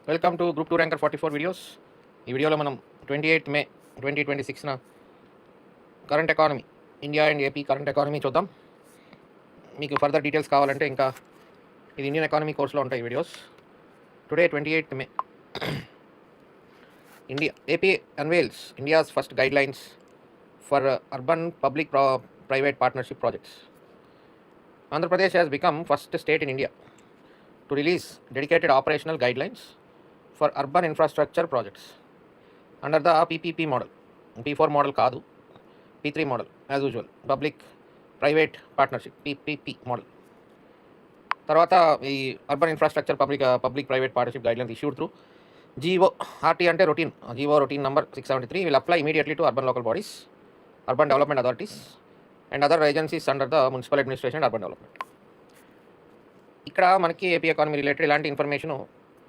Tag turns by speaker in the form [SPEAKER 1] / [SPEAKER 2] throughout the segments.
[SPEAKER 1] Welcome to group 2 ranker 44 videos. ఈ వీడియోలో మనం 28 మే 2026న current economy, India and AP current economy చూద్దాం. మీకు ఫర్దర్ డీటెయిల్స్ కావాలంటే ఇంకా ఇది ఇండియన్ ఎకానమీ కోర్సులో ఉంటాయి videos. Today 28 May AP unveils India's first guidelines for urban public private partnership projects. Andhra Pradesh has become first state in India to release dedicated operational guidelines for urban infrastructure projects under the PPP model. P4 model కాదు, P3 model as usual, public private partnership PPP model. తర్వాత ఈ urban infrastructure public private partnership guidelines issued through GO అంటే routine routine number 673 will apply immediately to urban local bodies, urban development authorities and other agencies under the municipal administration and urban development. ఇక్కడ మనకి AP economy related ఇలాంటి information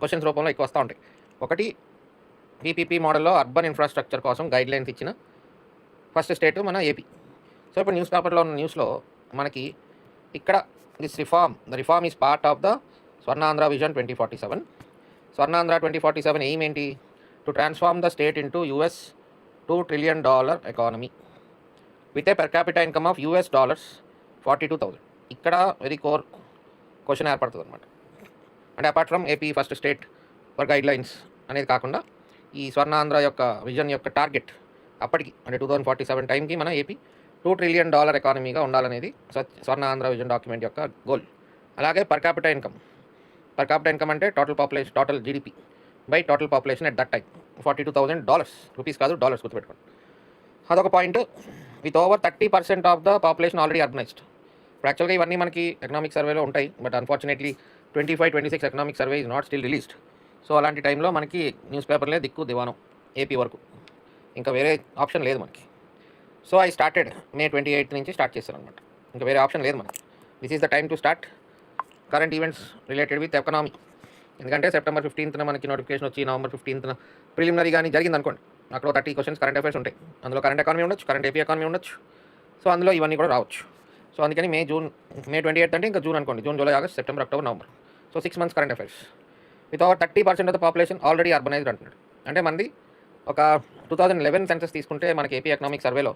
[SPEAKER 1] questions రూపంలో ఎక్కువ వస్తూ ఉంటాయి. ఒకటి, PPP మోడల్లో అర్బన్ ఇన్ఫ్రాస్ట్రక్చర్ కోసం గైడ్లైన్స్ ఇచ్చిన ఫస్ట్ స్టేట్ మన ఏపీ. సో ఇప్పుడు న్యూస్ పేపర్లో ఉన్న న్యూస్లో మనకి ఇక్కడ the reform is part of the Swarnandhra vision 2047. Swarnandhra 2047 aim ఏంటి? To transform the state into $2 trillion economy with a per capita income of $42,000. ఇక్కడ వెరీ కోర్ క్వశ్చన్ ఏర్పడుతుంది అనమాట. అంటే apart from AP first state for guide lines అనేది కాకుండా ఈ స్వర్ణాంధ్ర యొక్క vision యొక్క టార్గెట్ అప్పటికి అంటే 2047 టైంకి మన ఏపీ $2 trillion ఎకానమీగా ఉండాలనేది స్వర్ణాంధ్ర విజన్ డాక్యుమెంట్ యొక్క గోల్. అలాగే పర్ క్యాపిటల్ ఇన్కమ్ అంటే total GDP by total population at that time $42,000, rupees కాదు డాలర్స్, గుర్తుపెట్టుకోండి. అదొక point. With over 30% of the population already urbanised. ఇప్పుడు యాక్చువల్గా ఇవన్నీ మనకి ఎకనామిక్ సర్వేలో ఉంటాయి, but unfortunately 25-26 economic survey is not still released. So అలాంటి టైంలో మనకి న్యూస్ పేపర్లే దిక్కు దివానం ఏపీ వరకు, ఇంకా వేరే ఆప్షన్ లేదు మనకి. సో ఐ స్టార్టెడ్ మే 28 నుంచి స్టార్ట్ చేశాను అనమాట. ఇంకా వేరే ఆప్షన్ లేదు మనకి. This is the time to start current events related with economy. ఎందుకంటే సెప్టెంబర్ 15న మనకి నోటిఫికేషన్ వచ్చి నవంబర్ 15న ప్రిలిమినరీ కానీ జరిగింది అనుకోండి, అక్కడ 30 క్వశ్చన్స్ కరెంట్ అఫైర్స్ ఉంటాయి. అందులో కరెంట్ ఎకానమీ ఉండొచ్చు, కరెంట్ ఏపీ ఎకానమీ ఉండొచ్చు. సో అందులో ఇవన్నీ కూడా రావచ్చు. సో అందుకని మే 28 అంటే ఇంకా జూన్ అనుకోండి, June, July, August, September, October, November. So 6 months current affairs. With over 30% of the population already urbanised అంటున్నాడు. అంటే మనది ఒక 2011 సెన్సస్ తీసుకుంటే మనకి ఏపీ ఎకనామిక్ సర్వేలో,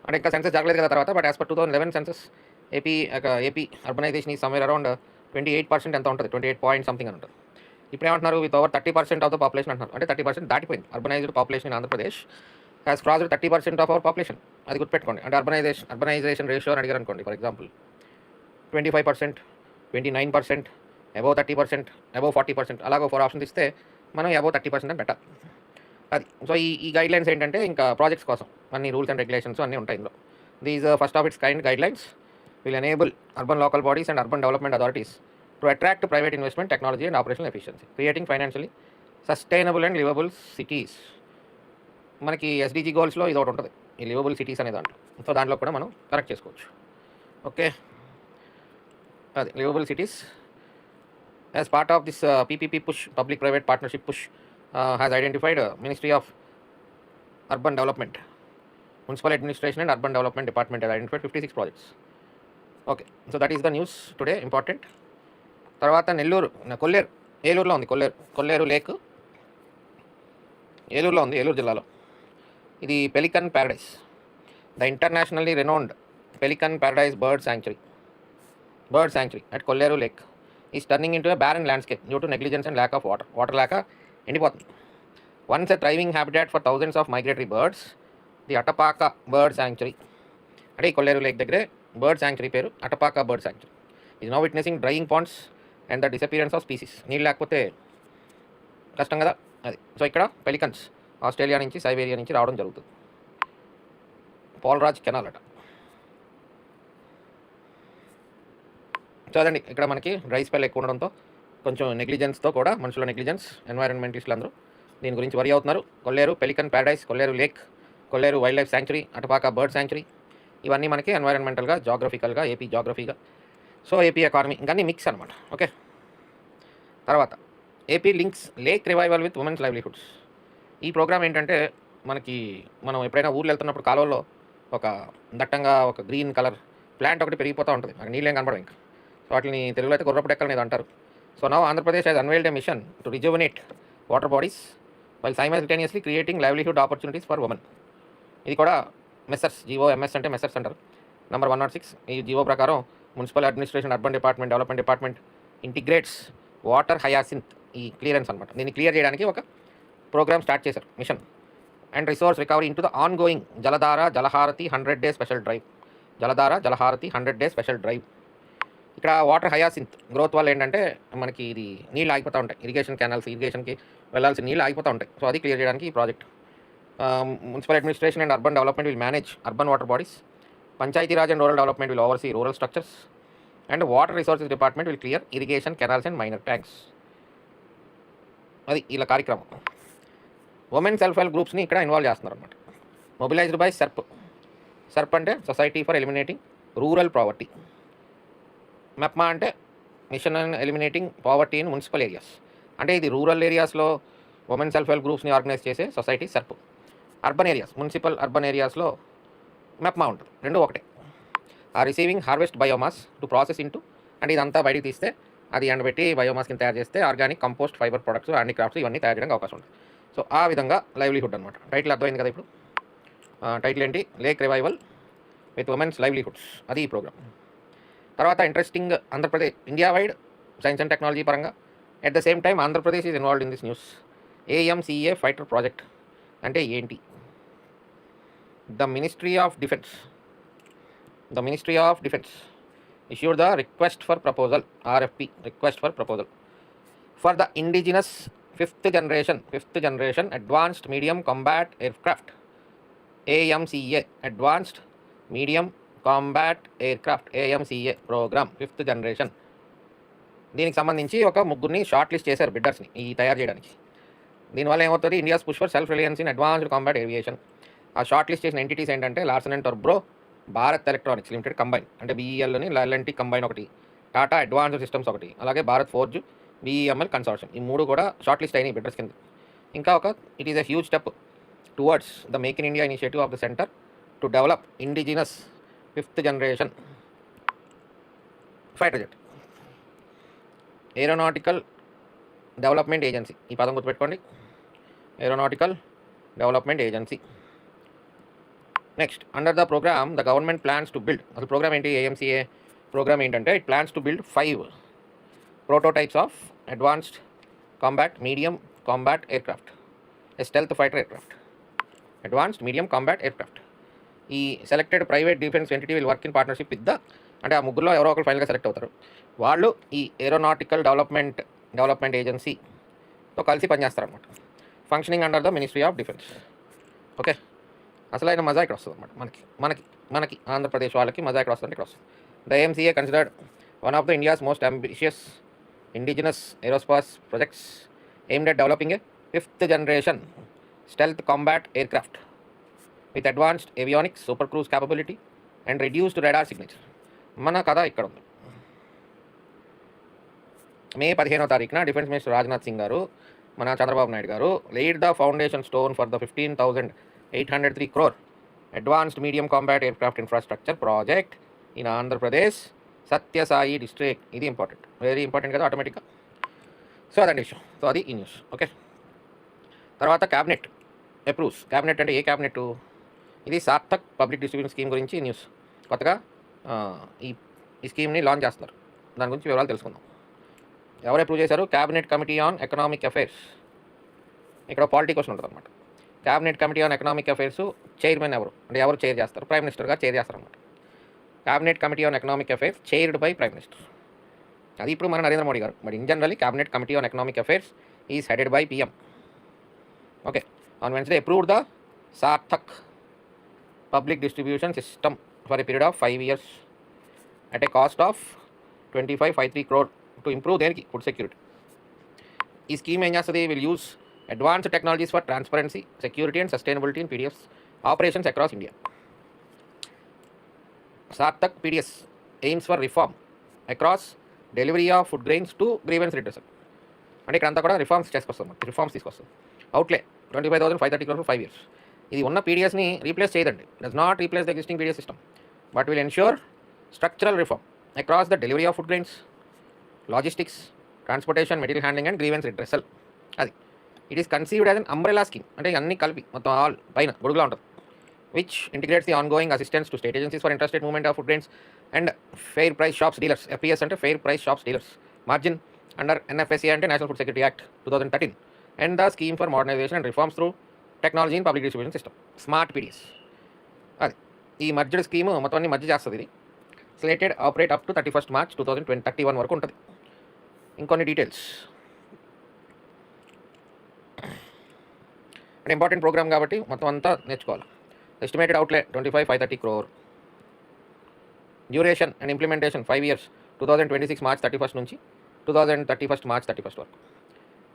[SPEAKER 1] అంటే ఇంకా సెన్సస్ జరగలేదు కదా తర్వాత, but as per 2011 census AP urbanization ఈ సమ్వేర్ అరౌండ్ 28% ఎంత ఉంటుంది, 28 పాయింట్ సంథింగ్ అని ఉంటుంది. ఇప్పుడు ఏమంటున్నారు? With over 30% of the population అంటున్నారు. అంటే 30% దాటిపోయింది urbanised population in Andhra Pradesh has crossed 30% of our population. అది గుర్తుపెట్టుకోండి. అంటే అర్బనైజేషన్ రేషియో అని అడిగారు అనుకోండి, ఫర్ ఎగ్జాంపుల్ 25%, 29%, అబోవ్ 30%, అబోవ్ 40%, అలాగో 4 ఆప్షన్స్ ఇస్తే మనం అబోవ్ 30% అని పెట్టాలి. అది. సో ఈ గైడ్ లైన్స్ ఏంటంటే ఇంకా ప్రాజెక్ట్స్ కోసం అన్ని రూల్స్ అండ్ రెగ్యులేషన్స్ అన్నీ ఉంటాయి ఇందులో. These first of it's kind guide lines will enable urban local bodies and urban development authorities to attract private investment, technology and operational efficiency, creating financially sustainable and liveable cities. మనకి SDG గోల్స్లో ఇది ఒకటి ఉంటుంది, ఈ liveable cities అనే దాంట్లో. So దాంట్లో కూడా మనం కరెక్ట్ చేసుకోవచ్చు. ఓకే, అది liveable cities as part of this PPP push, public private partnership push, has identified ministry of urban development, municipal administration and urban development department has identified 56 projects. Okay, so that is the news today, important. తర్వాత ఏలూరులో ఉంది కొల్లేరు lake, ఏలూరులో ఉంది, ఏలూరు జిల్లాలో. ఇది pelican paradise, the internationally renowned pelican paradise bird sanctuary at Kolleru lake is turning into a barren landscape due to negligence and lack of water లేక ఎండిపోతుంది. Once a thriving habitat for thousands of migratory birds, the Atapaka bird sanctuary, అంటే ఈ Kolleru lake దగ్గరే bird sanctuary పేరు Atapaka bird sanctuary, is now witnessing drying ponds and the disappearance of species. నీళ్ళు లేకపోతే కష్టం కదా అది. సో ఇక్కడ పెలికన్స్ ఆస్ట్రేలియా నుంచి, సైబేరియా నుంచి రావడం జరుగుతుంది. పోలరాజ్ కెనాల్ అట. సో అదండి, ఇక్కడ మనకి డ్రై స్పెల్ ఎక్కువ ఉండడంతో కొంచెం నెగ్లిజెన్స్తో కూడా, మనుషుల నెగ్లిజెన్స్, ఎన్వైరన్మెంటిస్టులు అందరూ దీని గురించి వరి అవుతున్నారు. Kolleru pelican paradise, Kolleru lake, Kolleru wildlife sanctuary, Atapaka bird sanctuary, ఇవన్నీ మనకి ఎన్వైరన్మెంటల్గా, జాగ్రఫికల్గా, ఏపీ జాగ్రఫీగా, సో ఏపీ ఎకానమీ ఇంకా మిక్స్ అనమాట. ఓకే, తర్వాత AP links lake revival with women's livelihoods. ఈ ప్రోగ్రామ్ ఏంటంటే మనం ఎప్పుడైనా ఊర్లు వెళ్తున్నప్పుడు కాలువల్లో ఒక దట్టంగా ఒక గ్రీన్ కలర్ ప్లాంట్ ఒకటి పెరిగిపోతూ ఉంటుంది, అక్కడ నీళ్ళు ఏం కనపడవు ఇంకా. సో వాటిని తెలుగులో అయితే గుర్రపు డెక్కలు అనేది అంటారు. So now Andhra Pradesh has unveiled a mission to rejuvenate water bodies while simultaneously creating livelihood opportunities for women. ఇది కూడా మెస్సర్స్ GOMS అంటే మెస్సర్స్ అంటారు. నంబర్ 106 ఈ జీవో ప్రకారం municipal administration urban department development department integrates water hyacinth ఈ clearance అనమాట. దీన్ని clear చేయడానికి ఒక ప్రోగ్రామ్ స్టార్ట్ చేశారు mission. And resource recovery into the ongoing Jaladhara Jalaharathi 100 day special drive. Jaladhara Jalaharathi 100 day special drive. ఇక్కడ వాటర్ హయాసింత్ గ్రోత్ వల్ల ఏంటంటే మనకి ఇది నీళ్ళు ఆగిపోతూ ఉంటాయి. ఇరిగేషన్ కెనాల్స్ ఇరిగేషన్కి వెళ్ళాల్సిన నీళ్ళు ఆగిపోతూ ఉంటాయి. సో అది క్లియర్ చేయడానికి ఈ project. Municipal administration and urban development will manage urban water bodies. Panchayati Raj and rural development will oversee rural structures. And water resources department will clear irrigation canals and minor tanks. అది ఇలా కార్యక్రమం. Women self help గ్రూప్స్ని ఇక్కడ involve చేస్తున్నారు అనమాట. Mobilised by SERP. SERP అంటే society for eliminating rural poverty. MEPMA అంటే mission and eliminating poverty in municipal areas. అంటే ఇది రూరల్ ఏరియాస్లో ఉమెన్ సెల్ఫ్ హెల్ప్ గ్రూప్స్ని ఆర్గనైజ్ చేసే society SERP. Urban areas municipal urban ఏరియాస్లో మెప్మా ఉంటుంది. రెండు ఒకటే. ఆ receiving harvest biomass to process into అంటే ఇదంతా బయటికి తీస్తే అది ఎండబెట్టి బయోమాస్ కింద తయారు చేస్తే organic compost fibre products handicrafts ఇవన్నీ తయారు చేయడానికి అవకాశం ఉంటుంది. సో ఆ విధంగా లైవ్లీహుడ్ అనమాట. టైటిల్ అర్థమైంది కదా ఇప్పుడు. టైటిల్ ఏంటి? Lake revival with women's livelihoods. అది ఈ ప్రోగ్రామ్. తర్వాత interesting Andhra Pradesh India wide science and technology పరంగా at the same time Andhra Pradesh is involved in this news. AMCA fighter project అంటే ఏంటి? The ministry of defence issued the request for proposal RFP for the indigenous fifth generation advanced medium combat aircraft. AMCA advanced medium combat aircraft AMCA program fifth generation. దీనికి సంబంధించి ఒక ముగ్గురిని short list చేశారు బిడ్డర్స్ని ఈ తయారు చేయడానికి. దీనివల్ల ఏమవుతుంది? India's push for self Reliance in advanced combat aviation. ఆ షార్ట్ లిస్ట్ చేసిన ఎంటిటీస్ ఏంటంటే Larsen and Toubro, Bharat electronics limited combine అంటే BELని, LNT కంబైన్ ఒకటి, టాటా అడ్వాన్స్డ్ సిస్టమ్స్ ఒకటి, అలాగే భారత్ ఫోర్జ్ BEML కన్సార్షియం. ఈ మూడు కూడా షార్ట్ లిస్ట్ అయినాయి బిడ్డర్స్ కింద. ఇంకా it is a huge step towards the make in India initiative of the centre to develop indigenous fifth generation fighter jet. Aeronautical development agency, ఈ పదం గుర్తుపెట్టుకోండి. Aeronautical development agency. Next, under the programme the government plans to build. అసలు programme ఏంటి? AMCA ప్రోగ్రామ్ ఏంటంటే it plans to build 5 prototypes of advanced combat medium combat aircraft, a stealth fighter aircraft, advanced medium combat aircraft. ఈ selected private defence entity will work in partnership with the అంటే ఆ ముగ్గురులో ఎవరో ఒకరు ఫైనల్గా సెలెక్ట్ అవుతారు. వాళ్ళు ఈ ఏరోనాటికల్ డెవలప్మెంట్ ఏజెన్సీతో కలిసి పనిచేస్తారనమాట. Functioning under the ministry of defence. Okay, అసలు అయిన మజా ఇక్కడ వస్తుంది అనమాట. మనకి ఆంధ్రప్రదేశ్ వాళ్ళకి మజా ఇక్కడ వస్తుంది. The AMCA considered one of the India's most ambitious indigenous aerospace projects aimed at developing a fifth generation stealth combat aircraft with advanced avionics, super cruise capability and reduced radar signature. మన కథ ఇక్కడ ఉంది. మే 15వ తారీఖున defence minister Rajnath Singh గారు, మన చంద్రబాబు నాయుడు గారు laid the foundation stone for the 15,803 crore advanced medium combat aircraft infrastructure project in Andhra Pradesh, Sathya Sai district. ఇది ఇంపార్టెంట్, వెరీ ఇంపార్టెంట్ కదా ఆటోమేటిక్గా. సో అదండి విషయం. సో అది ఈ న్యూస్. ఓకే, తర్వాత క్యాబినెట్ అప్రూవ్స్. క్యాబినెట్ అంటే ఏ క్యాబినెట్? ఇది సార్థక్ పబ్లిక్ డిస్ట్రిబ్యూషన్ స్కీమ్ గురించి న్యూస్. కొత్తగా ఈ స్కీమ్ని లాంచ్ చేస్తున్నారు. దాని గురించి వివరాలు తెలుసుకుందాం. ఎవరు అప్రూవ్ చేశారు? Cabinet committee on economic affairs. ఇక్కడ పాలిటీ క్వశ్చన్ ఉంటుంది అనమాట. Cabinet committee on economic affairs chairman ఎవరు అంటే ఎవరు చైర్ చేస్తారు? ప్రైమ్ మినిస్టర్ గారు చైర్ చేస్తారు అనమాట. Cabinet committee on economic affairs chaired by prime minister. అది ఇప్పుడు మన Narendra Modi garu. But in generally cabinet committee on economic affairs is headed by PM. Okay, on Wednesday approved the Sarthak public distribution system for a period of 5 years at a cost of 2553 crore to improve దేనికి? Food security. ఈ scheme ఏం చేస్తుంది? Will use advanced technologies for transparency, security and sustainability in PDS operations across India. Sarthak PDS aims for reform across delivery of food grains to grievance redressal. అంటే ఇక్కడ అంతా కూడా reforms తీసుకొస్తుంది. అవుట్లే 25,530 crore for 5 years. ఇది ఉన్న PDSని రీప్లేస్ చేయదండి. Does not replace the existing PDS system, but will ensure structural reform across the delivery of food grains, logistics, transportation, material handling and grievance redressal. అది it is conceived as an umbrella scheme, అంటే అన్ని కలిపి మొత్తం all పైన గొడుగులా ఉంటుంది. Which integrates the ongoing assistance to state agencies for interstate movement of food grains and fair price shops dealers. FPS అంటే fair price shops dealers margin under NFSA అంటే national food security act 2013 and the scheme for modernisation and reforms through technology in public distribution system, smart PDS. అది ఈ merged scheme మొత్తం అన్ని merge చేస్తుంది. ఇది slated operate up to 31 March 2031 వరకు ఉంటుంది. ఇంకొన్ని డీటెయిల్స్ అంటే ఇంపార్టెంట్ ప్రోగ్రామ్ కాబట్టి మొత్తం అంతా నేర్చుకోవాలి. Estimated అవుట్లే 25,530 crore. Duration and implementation 5 years, 2026 March 31 నుంచి 2031 March 31 వరకు.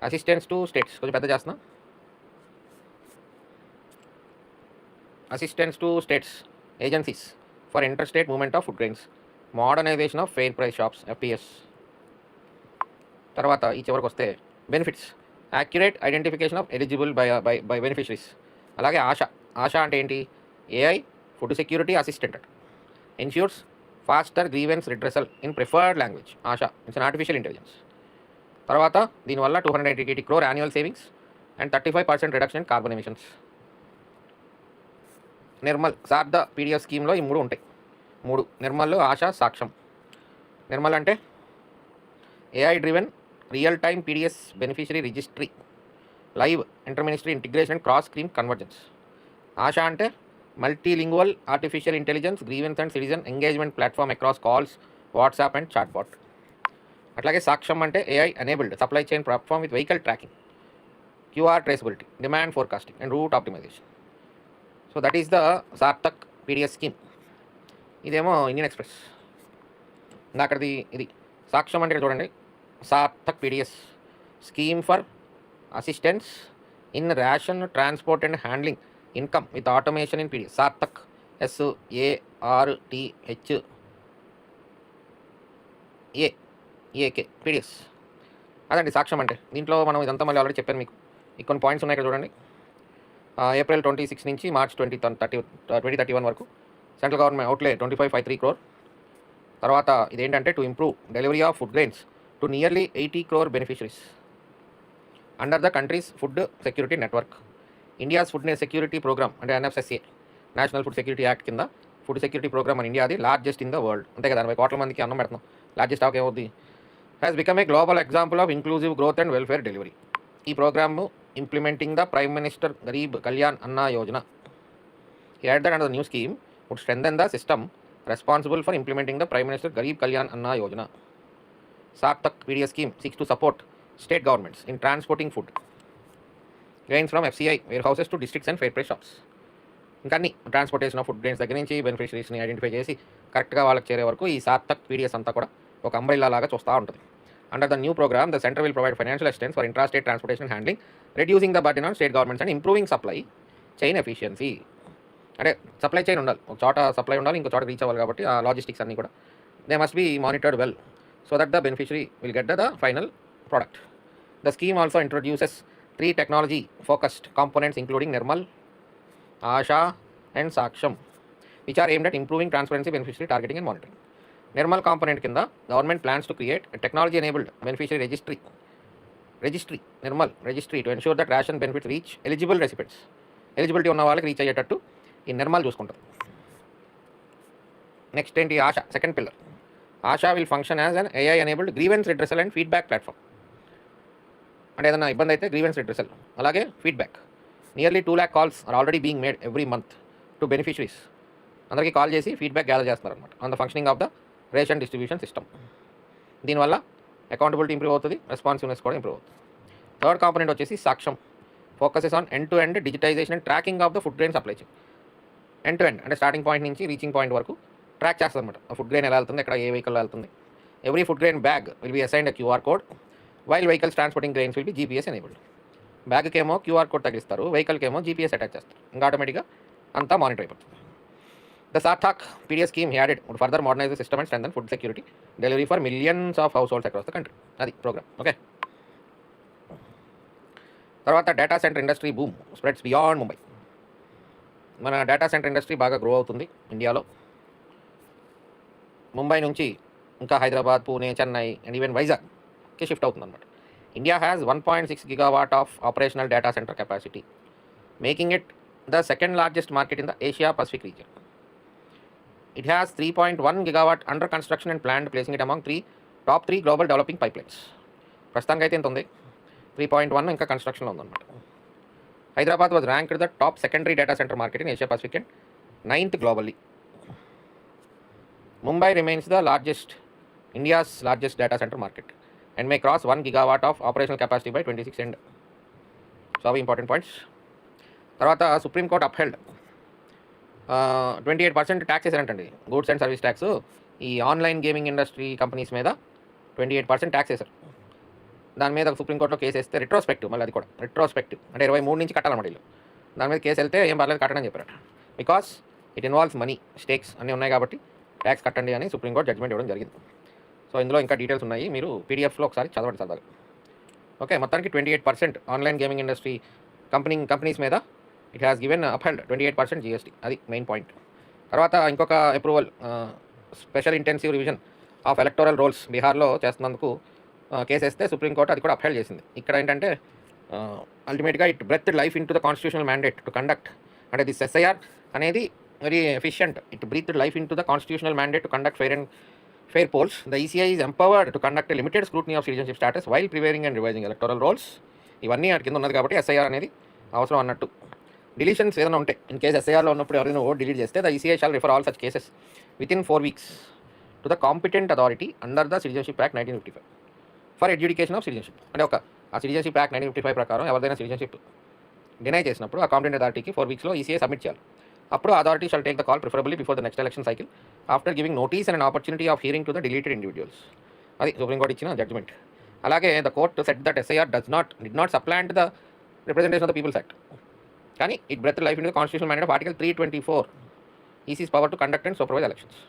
[SPEAKER 1] అసిస్టెన్స్ టు స్టేట్స్ కొంచెం పెద్ద చేస్తున్నా. Assistance to states agencies for inter state movement of food grains, modernisation of fair price shops FPS. తర్వాత ఈ చివరికి వస్తే benefits, accurate identification of eligible by beneficiaries. అలాగే ఆశా అంటే ఏంటి? AI food security assistant ensures faster grievance redressal in preferred language. Asha it's an artificial intelligence. తర్వాత దీనివల్ల 280 crore annual savings and 35% reduction in carbon emissions. Nirmal Sarthak PDS స్కీమ్లో ఈ 3 ఉంటాయి. 3 నిర్మల్, ఆశా, సాక్ష్యం. నిర్మల్ అంటే AI driven real time PDS beneficiary registry, live interministry integration and cross scheme convergence. Asha అంటే multilingual artificial intelligence grievance and citizen engagement platform across calls, WhatsApp and chatbot. అట్లాగే సాక్ష్యం అంటే AI enabled supply chain platform with vehicle tracking, QR traceability, demand forecasting and route optimisation. So that is the Sarthak PDS scheme. ఇదేమో Indian Express. అక్కడిది ఇది సాక్ష్యం అంటే చూడండి, Sarthak PDS scheme for assistance in ration transport and handling income with automation in PDS. Sarthak SARTHAK PDS. అదండి సాక్ష్యం అంటే. దీంట్లో మనం ఇదంతా మళ్ళీ ఆల్రెడీ చెప్పాను మీకు. ఈ కొన్ని పాయింట్స్ ఉన్నాయి ఇక్కడ చూడండి. April 26 నుంచి March 2031 వరకు సెంట్రల్ గవర్నమెంట్ అవుట్లే 25,530 crore. తర్వాత ఇదేంటంటే to improve delivery of food grains to nearly 80 crore beneficiaries under the country's food security network. India's food security programme అంటే NFSA national food security act కింద food security programme మన ఇండియాది largest in the world. అంతే కదా, 80 కోట్ల మందికి అన్నం పెడుతున్నాం. లార్జెస్ట్ ఆఫ్ ఏమవుద్ది? Has become a global example of inclusive growth and welfare delivery. ఈ programme implementing the prime minister Garib Kalyan అన్నా Yojana. He added that under the new scheme would strengthen the system responsible for implementing the Prime Minister Garib Kalyan Anna Yojana. Sarthak PDS scheme seeks to support state governments in transporting food grains from FCI warehouses to districts and fair price shops. ఇంకా అన్ని transportation of food grains దగ్గర నుంచి బెనిఫిషరీస్ని identify చేసి కరెక్ట్గా వాళ్ళకి చేరే వరకు ఈ సార్థక్ పీడిఎస్ అంతా కూడా ఒక అంబ్రెల్లా లాగా చూస్తూ ఉంటుంది. Under the new program, the center will provide financial assistance for intrastate transportation and handling, reducing the burden on state governments and improving supply chain efficiency. అంటే సప్లై చైన్ ఉండాలి, ఒక చోట సప్లై ఉండాలి, ఇంకో చోట రీచ్ అవ్వాలి. కాబట్టి ఆ లాజిస్టిక్స్ అన్నీ కూడా they must be monitored well so that the beneficiary will get the final product. The scheme also introduces 3 technology focused components including Nirmal, Asha and Sakshyam, which are aimed at improving transparency, beneficiary targeting and monitoring. Nirmal component కింద government plans to create technology enabled beneficiary registry Nirmal registry to ensure that ration benefits reach eligible recipients. Eligibility ఉన్న వాళ్ళకి reach అయ్యేటట్టు ఈ నిర్మల్ చూసుకుంటుంది. Next ఏంటి? ASHA second pillar. ASHA will function as an AI enabled grievance redressal and feedback platform. అంటే ఏదైనా ఇబ్బంది అయితే గ్రీవెన్స్ రిడ్రెసల్, అలాగే feedback. Nearly 2 lakh calls are already being made every month to beneficiaries. అందరికీ కాల్ చేసి ఫీడ్బ్యాక్ గ్యాదర్ చేస్తున్నారు అనమాట on the functioning of the ration distribution system. దీనివల్ల అకౌంటబిలిటీ ఇంప్రూవ్ అవుతుంది, రెస్పాన్సివ్నెస్ కూడా ఇంప్రూవ్ అవుతుంది. థర్డ్ కాంపోనెంట్ వచ్చేసి సాక్ష్యం, focuses on end to end digitisation and tracking of the food grain supply chain. End to end అంటే starting point నుంచి reaching point వరకు track చేస్తుంది అనమాట. ఫుడ్ గ్రెయిన్ ఎలా వెళ్తుంది, ఎక్కడ ఏ వెహికల్ వెళ్తుంది. Every food grain bag will be assigned a QR code while vehicles transporting grains will be GPS enabled. బ్యాగ్కి ఏమో QR code తగిలిస్తారు, వెహికల్కి ఏమో GPS అటాచ్ చేస్తారు. ఇంకా ఆటోమేటిక్గా అంతా మానిటర్ అయిపోతుంది. The Sarthak PDS scheme he added would further modernize the system and strengthen food security delivery for millions of households across the country. అది ప్రోగ్రామ్. ఓకే, తర్వాత data centre industry boom spreads beyond Mumbai. మన data centre industry బాగా grow అవుతుంది ఇండియాలో. ముంబై నుంచి ఇంకా Hyderabad, Pune, Chennai and even వైజాగ్కి కి shift అవుతుందన్నమాట. India has 1.6 gigawatt of operational data centre capacity, making it the second largest market in the Asia Pacific region. It has 3.1 gigawatt under construction and planned, placing it among top 3 global developing pipelines. ప్రస్తుతానికి అయితే ఎంత ఉంది, 3.1 ఇంకా కన్స్ట్రక్షన్లో ఉందన్నమాట. Hyderabad was ranked the top secondary data centre market in Asia Pacific and 9th globally. Mumbai remains the India's largest data center market and may cross 1 gigawatt of operational capacity by 26 end. So అవి important points. తర్వాత supreme court upheld 28% tax వేసారంటండి, goods and service tax. ఈ online gaming industry companies మీద 28% tax వేశారు. దాని మీద సుప్రీంకోర్టులో case వేస్తే రిట్రోస్పెక్టివ్, మళ్ళీ అది కూడా రిట్రోస్పెక్టివ్ అంటే 23 నుంచి కట్టాలన్నమాట వీళ్ళు. దాని మీద కేసు వెళ్తే ఏం పర్లేదు కట్టడని చెప్పారట. బికాస్ ఇట్ ఇన్వాల్వ్స్ మనీ, స్టేక్స్ అన్నీ ఉన్నాయి కాబట్టి ట్యాక్స్ కట్టండి అని సుప్రీంకోర్టు జడ్జ్మెంట్ ఇవ్వడం జరిగింది. సో ఇందులో ఇంకా డీటెయిల్స్ ఉన్నాయి, మీరు పీడిఎఫ్లో ఒకసారి చదవండి సరదాగా. ఓకే, మొత్తానికి 28% ఆన్లైన్ గేమింగ్ ఇండస్ట్రీ కంపెనీస్ మీద it has given upheld 28% GST. అది మెయిన్ పాయింట్. తర్వాత ఇంకొక approval, special intensive revision of electoral rolls బీహార్లో చేస్తున్నందుకు కేసు వేస్తే సుప్రీంకోర్టు అది కూడా అప్హెల్డ్ చేసింది. ఇక్కడ ఏంటంటే అల్టిమేట్గా it breath life in to the constitutional mandate to conduct, అంటే దిస్ SIR అనేది very efficient. It breathe life in to the constitutional mandate to conduct fair polls. The ECI is empowered to conduct a limited scrutiny of citizenship status while preparing and revising electoral rolls. ఇవన్నీ వాటి కింద ఉన్నది కాబట్టి SIR అనేది అవసరం అన్నట్టు. Deletions ఏదైనా ఉంటాయి, ఇన్ కేసు SIRలో ఉన్నప్పుడు ఎవరైనా ఓట్ డిలీట్ చేస్తే the ECI shall refer all such cases within 4 weeks to the competent authority under the citizenship act 1955 for adjudication of citizenship. అంటే ఆ సిటిజన్షిప్ యాక్ట్ 1955 ప్రకారం ఎవరిదైనా సిటిజన్షిప్ డినై చేసినప్పుడు ఆ కాంపిటెంట్ అథారిటీకి 4 weeksలో ECI సబ్మిట్ చేయాలి. అప్పుడు authority shall take the call preferably before the next election cycle after giving notice and opportunity of hearing to the deleted individuals. అది సుప్రీంకోర్టు ఇచ్చిన జడ్జ్మెంట్. అలాగే the court set that SIR did not supplant the representation of the People's Act, కానీ it breath life in the constitutional mandate of article 324 EC's power to conduct and supervise elections.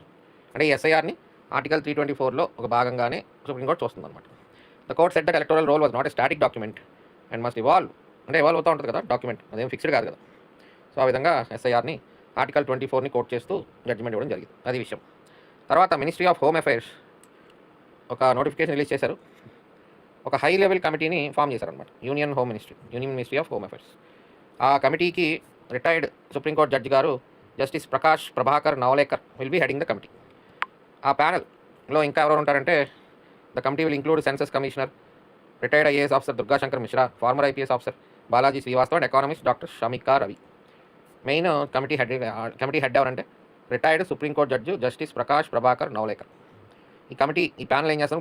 [SPEAKER 1] అంటే ఈ SIRని article 324లో ఒక భాగంగానే supreme court చూస్తుందన్నమాట. The court set that electoral roll was not a static document and must evolve, అంటే evolve అవుతూ ఉంటుంది కదా డాక్యుమెంట్, అదేం ఫిక్స్డ్ కాదు కదా. సో ఆ విధంగా SIRని ఆర్టికల్ 24ని కోట్ చేస్తూ జడ్జిమెంట్ ఇవ్వడం జరిగింది. అది విషయం. తర్వాత మినిస్ట్రీ ఆఫ్ హోమ్ అఫైర్స్ ఒక నోటిఫికేషన్ రిలీజ్ చేశారు. ఒక హై లెవెల్ కమిటీని ఫామ్ చేశారనమాట, union ministry of home affairs. ఆ కమిటీకి retired supreme court judge garu justice Prakash Prabhakar Navalekar will be heading the committee. ఆ ప్యానెల్లో ఇంకా ఎవరు ఉంటారంటే the committee will include census commissioner, retired IAS officer Durgashankar Mishra, former IPS officer Balaji Srivastav and economist doctor Shamika Ravi. Main committee head ఎవరంటే retired supreme court judge justice Prakash Prabhakar Navalekar. ఈ panel ఏం చేస్తాం,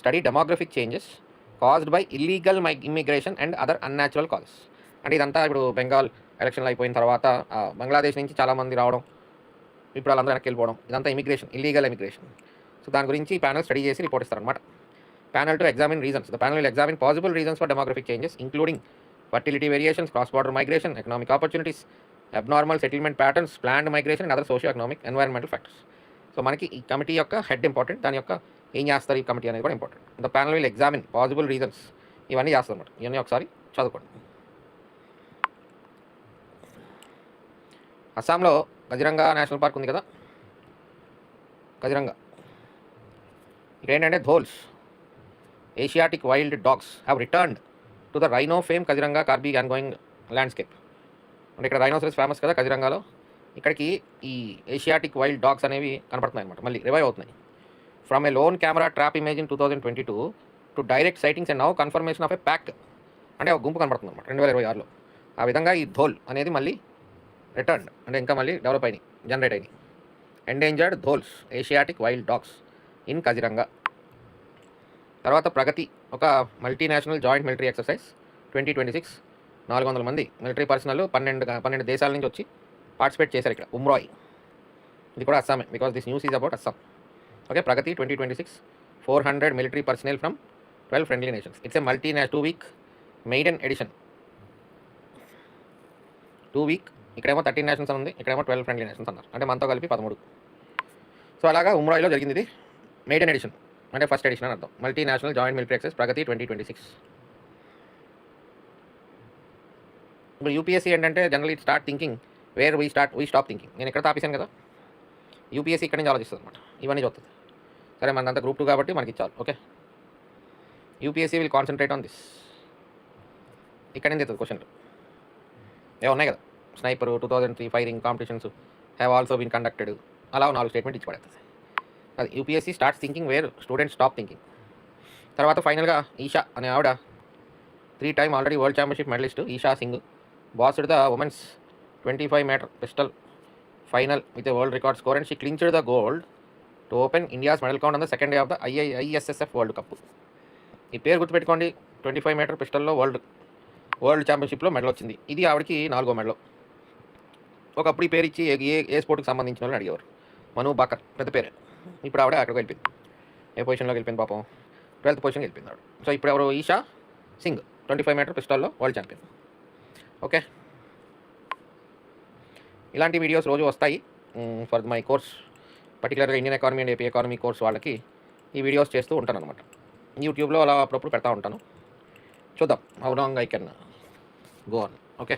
[SPEAKER 1] study demographic changes caused by illegal immigration and other unnatural causes. అంటే ఇదంతా ఇప్పుడు బెంగాల్ ఎలక్షన్లు అయిపోయిన తర్వాత బంగ్లాదేశ్ నుంచి చాలామంది రావడం, ఇప్పుడు వాళ్ళందరూ వెనక్కి వెళ్ళిపోవడం, ఇదంతా ఇల్లీగల్ ఇమిగ్రేషన్. సో దాని గురించి ప్యానల్ స్టడీ చేసి రిపోర్ట్ ఇస్తారనమాట. Panel to examine reasons. The panel will examine possible reasons for demographic changes including fertility variations, cross-border migration, economic opportunities, abnormal settlement patterns, planned migration and other socio-economic, environmental factors. So మనకి ఈ committee యొక్క head important, దాని యొక్క ఏం చేస్తారు ఈ committee అనేది కూడా important. The panel will examine possible reasons, ఇవన్నీ చేస్తారు అన్నమాట. ఇవన్నీ ఒకసారి చదువుకోండి. అస్సాంలో కజిరంగా నేషనల్ పార్క్ ఉంది కదా, కజిరంగా. ఇక్కడ ఏంటంటే dholes Asiatic wild dogs have returned to the rhino fame Kaziranga Karbi Anglong landscape. అంటే ఇక్కడ రైనోసరస్ ఫేమస్ కదా కజిరంగాలో, ఇక్కడికి ఈ ఏషియాటిక్ వైల్డ్ డాగ్స్ అనేవి కనపడుతున్నాయి అనమాట, మళ్ళీ రివైవ్ అవుతున్నాయి. From A loan camera trap image in 2022 to direct sightings and now confirmation of A pack, అంటే ఒక గుంపు కనపడుతుంది అనమాట 2026లో. ఆ విధంగా ఈ ధోల్ అనేది మళ్ళీ రిటర్న్, అంటే ఇంకా మళ్ళీ డెవలప్ అయినాయి, జనరేట్ అయినాయి. Endangered dholes Asiatic wild dogs in Kaziranga. తర్వాత ప్రగతి ఒక మల్టీనేషనల్ జాయింట్ మిలిటరీ ఎక్సర్సైజ్ 2026, 400 మంది మిలిటరీ పర్సనల్ 12 దేశాల నుంచి వచ్చి పార్టిసిపేట్ చేశారు ఇక్కడ ఉమ్రాయ్. ఇది కూడా అస్సామే, because this news is about Assam. Okay, Pragati 2026, 400 military personnel from 12 friendly nations. It's a 2-week maiden edition. 2 week, ఇక్కడేమో 13 నేషన్స్ ఉంది, ఇక్కడేమో 12 ఫ్రెండ్లీ నేషన్స్ అన్నారు, అంటే మనతో కలిపి 13. సో అలాగా ఉమ్రాయిలో జరిగింది ఇది మెయిడెన్ ఎడిషన్, అంటే ఫస్ట్ ఎడిషన్ అని అర్థం. మల్టీనేషనల్ జాయింట్ మిలిటరీ ఎక్సర్సైజ్ ప్రగతి 2026. ఇప్పుడు యూపీఎస్సీ ఏంటంటే general it start thinking where we stop thinking. నేను ఇక్కడ తాపేశాను కదా, యూపీఎస్సీ ఇక్కడ నుంచి ఆలోచిస్తుంది అనమాట, ఇవన్నీ చూస్తుంది. సరే మనదంతా గ్రూప్ 2 కాబట్టి మనకి ఇచ్చాలి. Okay. UPSC will concentrate on this. ఇక్కడ నుంచి అవుతుంది క్వశ్చన్లు ఏ ఉన్నాయి కదా, sniper 2003 firing competitions have also been conducted, అలా 4 స్టేట్మెంట్ ఇచ్చి పడుతుంది. అది UPSC starts thinking where students stop thinking. తర్వాత ఫైనల్గా ఈషా అనే ఆవిడ 3 time already world championship medalist Esha Singh bossed the women's 25 metre pistol final with a world record score and she clinched the gold to open India's medal count on the second day of the ISSF world cup. ఈ పేరు గుర్తుపెట్టుకోండి, 25 metre పిస్టల్లో world ఛాంపియన్షిప్లో medal వచ్చింది. ఇది ఆవిడకి 4వ medal. ఒకప్పుడు ఈ పేరు ఇచ్చి ఏ స్పోర్ట్కి సంబంధించిన వాళ్ళని అడిగేవారు. మను బాకర్ పెద్ద పేరు. ఇప్పుడు ఆవిడ అక్కడికి వెళ్ళిపోయింది. ఏ పొజిషన్లోకి వెళ్ళిపోయింది పాపం, 12th పొజిషన్కి వెళ్ళిపోయింది ఆవిడ. సో ఇప్పుడు ఎవరు, ఈషా సింగ్ 25 మీటర్ పిస్టల్లో వరల్డ్ ఛాంపియన్. ఓకే, ఇలాంటి వీడియోస్ రోజు వస్తాయి ఫర్ మై కోర్స్, పర్టికులర్గా Indian economy and AP economy course వాళ్ళకి ఈ వీడియోస్ చేస్తూ ఉంటాను అనమాట. యూట్యూబ్లో అలా అప్పుడప్పుడు పెడతా ఉంటాను. చూద్దాం how long I can go on. Okay.